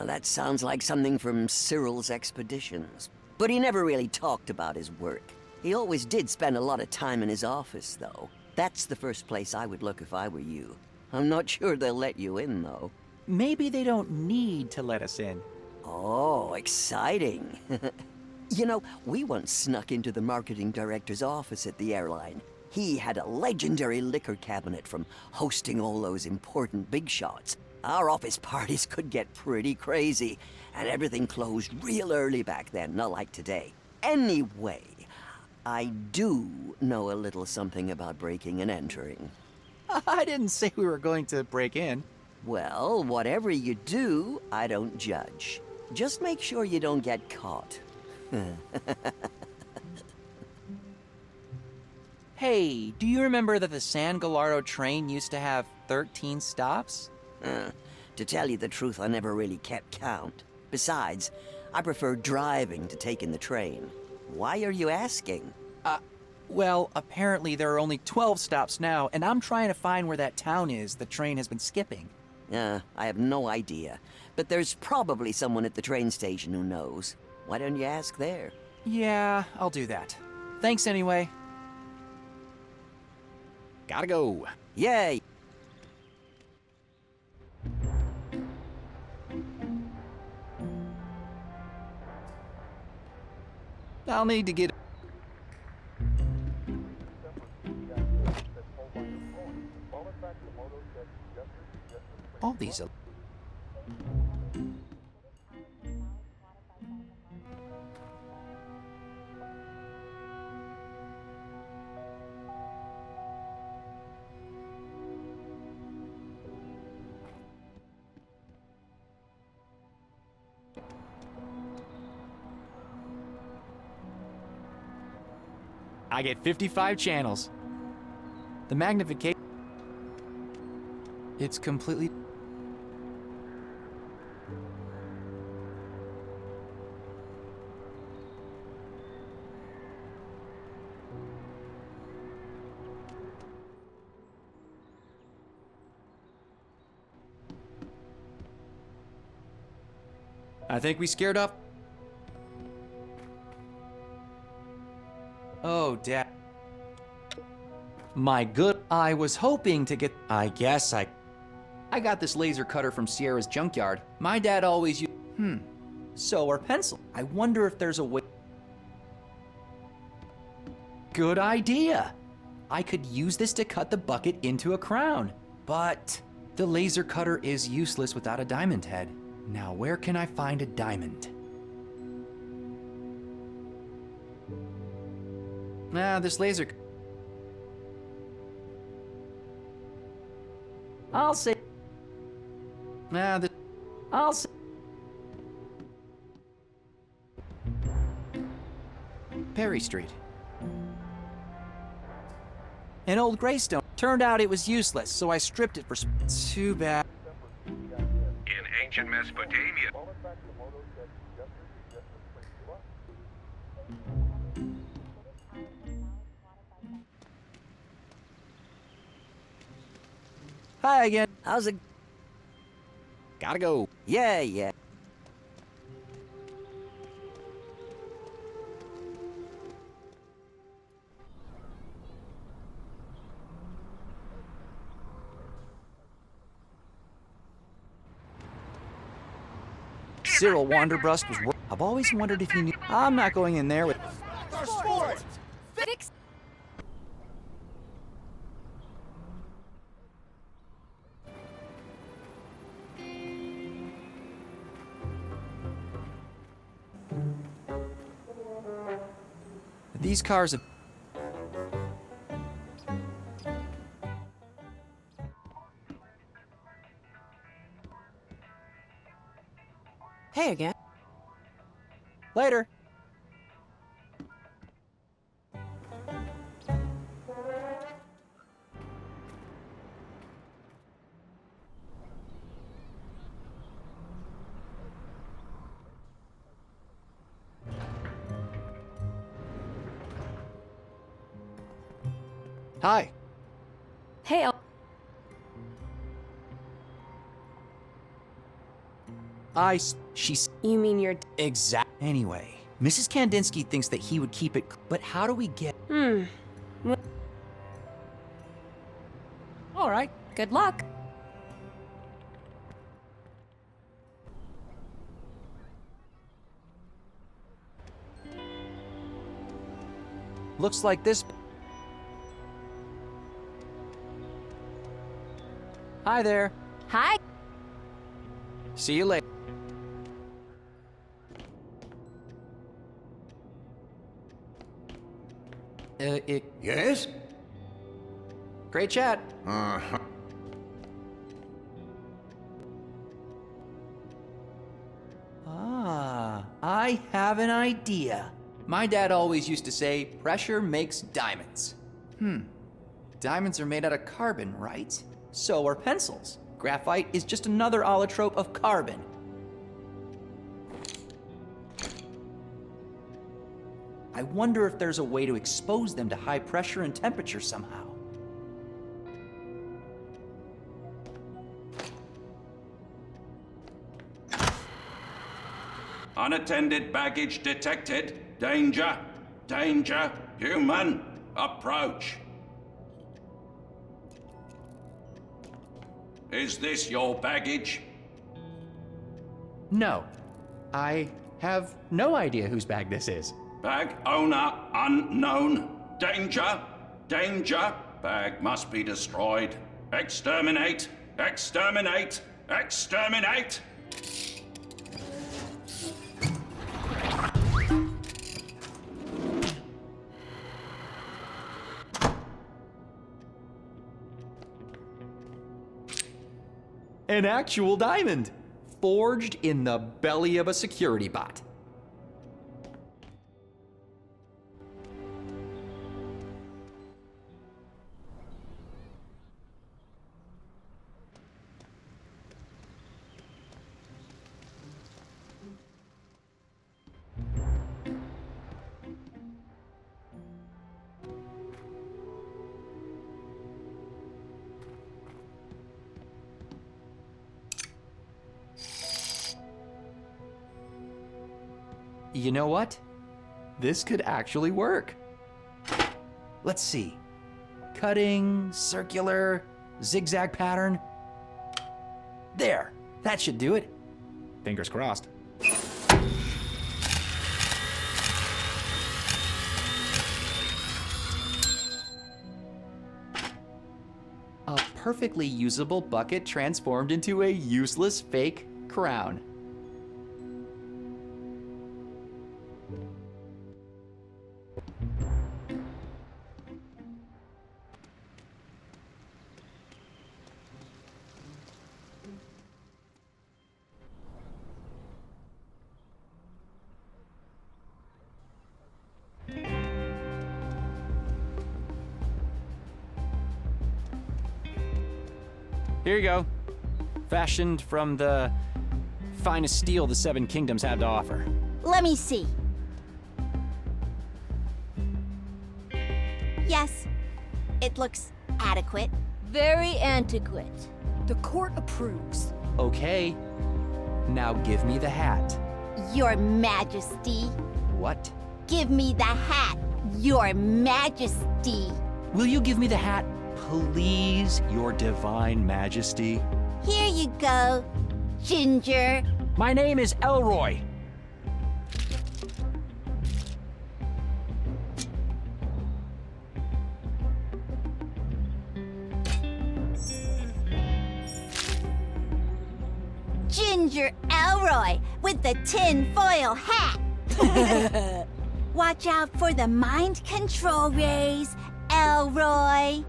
Speaker 2: That sounds like something from Cyril's expeditions. But he never really talked about his work. He always did spend a lot of time in his office, though. That's the first place I would look if I were you. I'm not sure they'll let you in, though.
Speaker 1: Maybe they don't need to let us in.
Speaker 2: Oh, exciting. You know, we once snuck into the marketing director's office at the airline. He had a legendary liquor cabinet from hosting all those important big shots. Our office parties could get pretty crazy, and everything closed real early back then, not like today. Anyway, I do know a little something about breaking and entering.
Speaker 1: I didn't say we were going to break in.
Speaker 2: Well, whatever you do, I don't judge. Just make sure you don't get caught.
Speaker 1: Hey, do you remember that the San Gallardo train used to have 13 stops?
Speaker 2: To tell you the truth, I never really kept count. Besides, I prefer driving to taking the train. Why are you asking?
Speaker 1: Well, apparently there are only 12 stops now, and I'm trying to find where that town is the train has been skipping.
Speaker 2: I have no idea. But there's probably someone at the train station who knows. Why don't you ask there?
Speaker 1: Yeah, I'll do that. Thanks anyway. Gotta go.
Speaker 2: Yay!
Speaker 1: I'll need to get... all these... I get 55 channels. The magnification... it's completely... I think we scared off... oh, Dad. My good... I was hoping to get... I guess I got this laser cutter from Sierra's junkyard. My dad always used... So are pencil. I wonder if there's a way... good idea! I could use this to cut the bucket into a crown. But the laser cutter is useless without a diamond head. Now where can I find a diamond? This laser... I'll say... I'll say... Perry Street. An old graystone. Turned out it was useless, so I stripped it for... too bad.
Speaker 14: In ancient Mesopotamia...
Speaker 2: Hi again. How's it?
Speaker 1: Gotta go.
Speaker 2: Yeah.
Speaker 1: Cyril Wanderbrust was... I've always wondered if he knew... I'm not going in there with...
Speaker 13: Our sport! Fix...
Speaker 1: These cars have...
Speaker 12: Hey again.
Speaker 1: Later. Hi.
Speaker 3: Hey,
Speaker 1: She's
Speaker 3: you mean you're...
Speaker 1: exact. Anyway, Mrs. Kandinsky thinks that he would keep it, but how do we get?
Speaker 12: All right.
Speaker 3: Good luck.
Speaker 1: Looks like this. Hi there.
Speaker 6: Hi.
Speaker 1: See you later.
Speaker 9: Yes?
Speaker 1: Great chat.
Speaker 9: Uh-huh.
Speaker 1: I have an idea. My dad always used to say, pressure makes diamonds. Diamonds are made out of carbon, right? So are pencils. Graphite is just another allotrope of carbon. I wonder if there's a way to expose them to high pressure and temperature somehow.
Speaker 8: Unattended baggage detected. Danger. Danger. Human. Approach. Is this your baggage?
Speaker 1: No. I have no idea whose bag this is.
Speaker 8: Bag owner unknown. Danger. Danger. Bag must be destroyed. Exterminate. Exterminate. Exterminate.
Speaker 1: An actual diamond, forged in the belly of a security bot. You know what? This could actually work. Let's see. Cutting, circular, zigzag pattern. There, that should do it. Fingers crossed. A perfectly usable bucket transformed into a useless fake crown. Here you go. Fashioned from the finest steel the Seven Kingdoms have to offer.
Speaker 11: Let me see. Yes, it looks adequate.
Speaker 6: Very antiquate.
Speaker 4: The court approves.
Speaker 1: Okay. Now give me the hat.
Speaker 11: Your Majesty.
Speaker 1: What?
Speaker 11: Give me the hat, Your Majesty.
Speaker 1: Will you give me the hat, please, Your Divine Majesty?
Speaker 11: Here you go, Ginger.
Speaker 1: My name is Elroy.
Speaker 11: Ginger Elroy with the tin-foil hat. Watch out for the mind control rays, Elroy.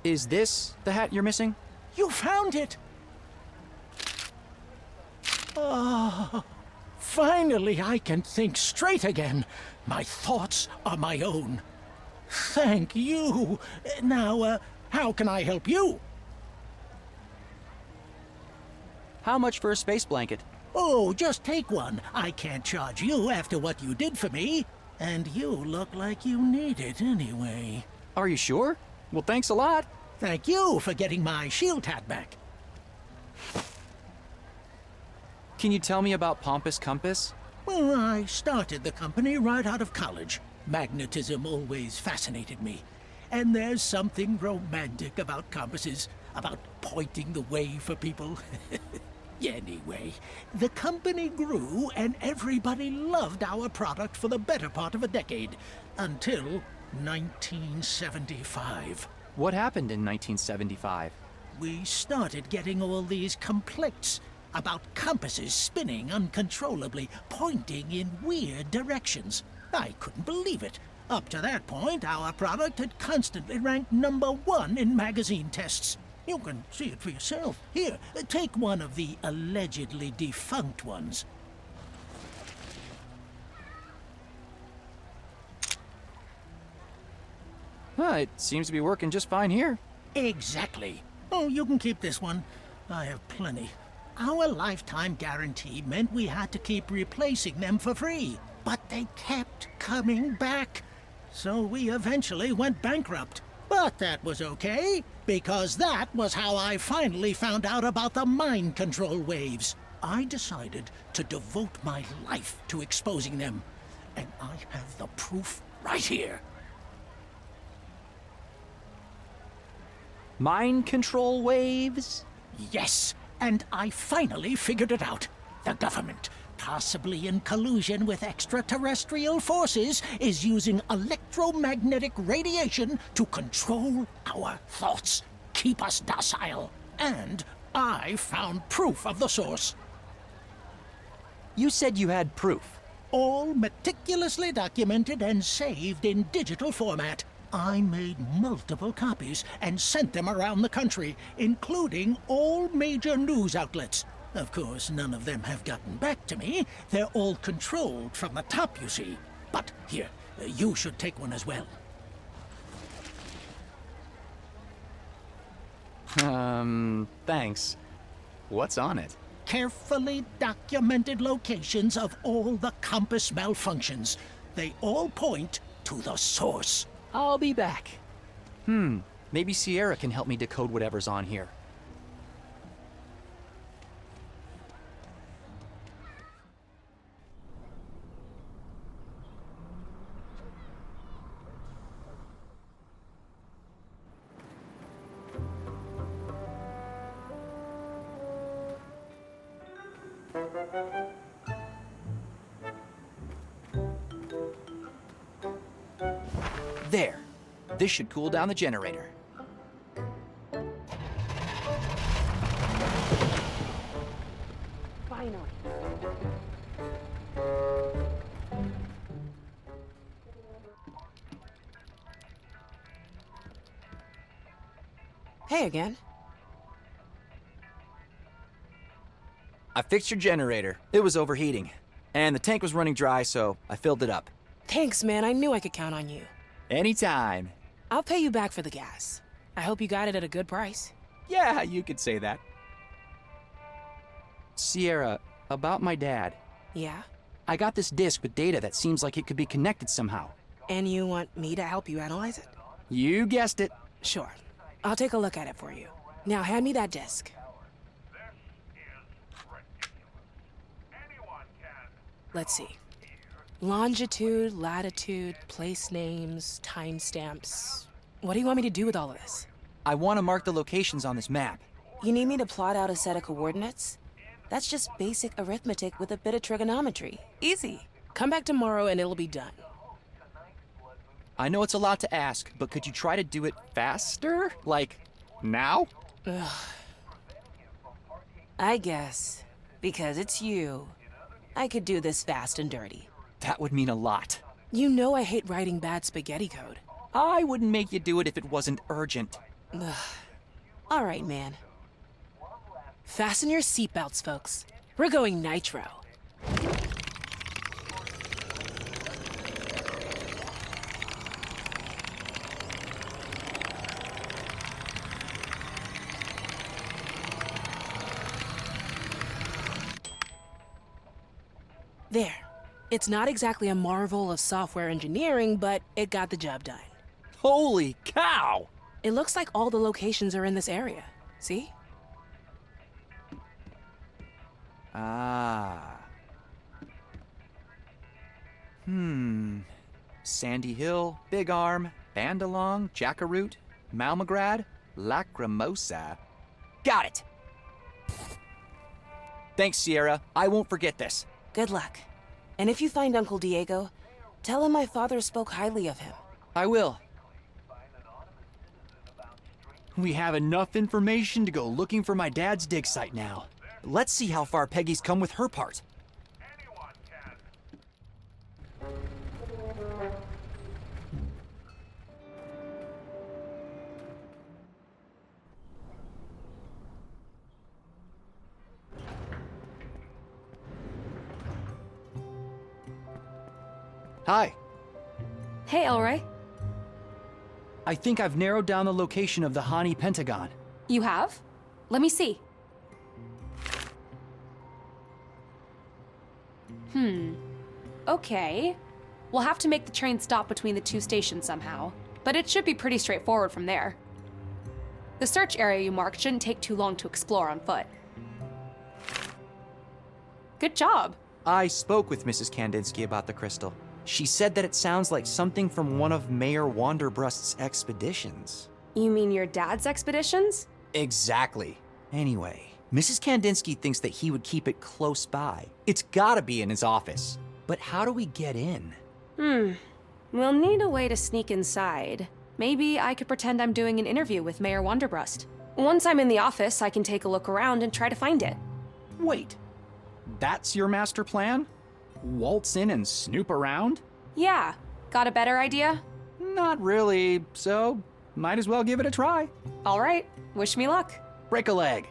Speaker 1: Is this the hat you're missing?
Speaker 5: You found it! Oh, finally I can think straight again. My thoughts are my own. Thank you. Now, how can I help you?
Speaker 1: How much for a space blanket?
Speaker 5: Oh, just take one. I can't charge you after what you did for me. And you look like you need it anyway.
Speaker 1: Are you sure? Well, thanks a lot.
Speaker 5: Thank you for getting my shield hat back.
Speaker 1: Can you tell me about Pompous Compass?
Speaker 5: Well, I started the company right out of college. Magnetism always fascinated me. And there's something romantic about compasses, about pointing the way for people. Anyway, the company grew and everybody loved our product for the better part of a decade, until 1975.
Speaker 1: What happened in 1975?
Speaker 5: We started getting all these complaints about compasses spinning uncontrollably, pointing in weird directions. I couldn't believe it. Up to that point, our product had constantly ranked #1 in magazine tests. You can see it for yourself. Here, take one of the allegedly defunct ones.
Speaker 1: It seems to be working just fine here.
Speaker 5: Exactly. Oh, you can keep this one. I have plenty. Our lifetime guarantee meant we had to keep replacing them for free, but they kept coming back. So we eventually went bankrupt. But that was okay, because that was how I finally found out about the mind control waves. I decided to devote my life to exposing them, and I have the proof right here.
Speaker 1: Mind control waves?
Speaker 5: Yes, and I finally figured it out. The government, possibly in collusion with extraterrestrial forces, is using electromagnetic radiation to control our thoughts, keep us docile. And I found proof of the source.
Speaker 1: You said you had proof.
Speaker 5: All meticulously documented and saved in digital format. I made multiple copies and sent them around the country, including all major news outlets. Of course, none of them have gotten back to me. They're all controlled from the top, you see. But here, you should take one as well.
Speaker 1: Thanks. What's on it?
Speaker 5: Carefully documented locations of all the compass malfunctions. They all point to the source.
Speaker 1: I'll be back. Maybe Sierra can help me decode whatever's on here. There. This should cool down the generator.
Speaker 12: Finally. Hey again.
Speaker 1: I fixed your generator. It was overheating. And the tank was running dry, so I filled it up.
Speaker 12: Thanks, man. I knew I could count on you.
Speaker 1: Anytime.
Speaker 12: I'll pay you back for the gas. I hope you got it at a good price.
Speaker 1: Yeah, you could say that. Sierra, about my dad.
Speaker 12: Yeah?
Speaker 1: I got this disk with data that seems like it could be connected somehow.
Speaker 12: And you want me to help you analyze it?
Speaker 1: You guessed it.
Speaker 12: Sure. I'll take a look at it for you. Now hand me that disk. Let's see. Longitude, latitude, place names, timestamps. What do you want me to do with all of this?
Speaker 1: I want to mark the locations on this map.
Speaker 12: You need me to plot out a set of coordinates? That's just basic arithmetic with a bit of trigonometry. Easy. Come back tomorrow and it'll be done.
Speaker 1: I know it's a lot to ask, but could you try to do it faster? Like, now?
Speaker 12: Ugh. I guess. Because it's you. I could do this fast and dirty.
Speaker 1: That would mean a lot.
Speaker 12: You know I hate writing bad spaghetti code.
Speaker 1: I wouldn't make you do it if it wasn't urgent.
Speaker 12: All right, man. Fasten your seatbelts, folks. We're going nitro. There. It's not exactly a marvel of software engineering, but it got the job done.
Speaker 1: Holy cow!
Speaker 12: It looks like all the locations are in this area. See?
Speaker 1: Ah. Sandy Hill, Big Arm, Bandalong, Jackaroot, Malmagrad, Lacrimosa. Got it! Thanks, Sierra. I won't forget this.
Speaker 12: Good luck. And if you find Uncle Diego, tell him my father spoke highly of him.
Speaker 1: I will. We have enough information to go looking for my dad's dig site now. Let's see how far Peggy's come with her part. Hi.
Speaker 3: Hey, Elroy.
Speaker 1: I think I've narrowed down the location of the Hani Pentagon.
Speaker 3: You have? Let me see. Okay. We'll have to make the train stop between the two stations somehow, but it should be pretty straightforward from there. The search area you marked shouldn't take too long to explore on foot. Good job.
Speaker 1: I spoke with Mrs. Kandinsky about the crystal. She said that it sounds like something from one of Mayor Wanderbrust's expeditions.
Speaker 3: You mean your dad's expeditions?
Speaker 1: Exactly. Anyway, Mrs. Kandinsky thinks that he would keep it close by. It's gotta be in his office. But how do we get in?
Speaker 3: We'll need a way to sneak inside. Maybe I could pretend I'm doing an interview with Mayor Wanderbrust. Once I'm in the office, I can take a look around and try to find it.
Speaker 1: Wait, that's your master plan? Waltz in and snoop around?
Speaker 3: Yeah. Got a better idea?
Speaker 1: Not really, so might as well give it a try.
Speaker 3: All right. Wish me luck.
Speaker 1: Break a leg.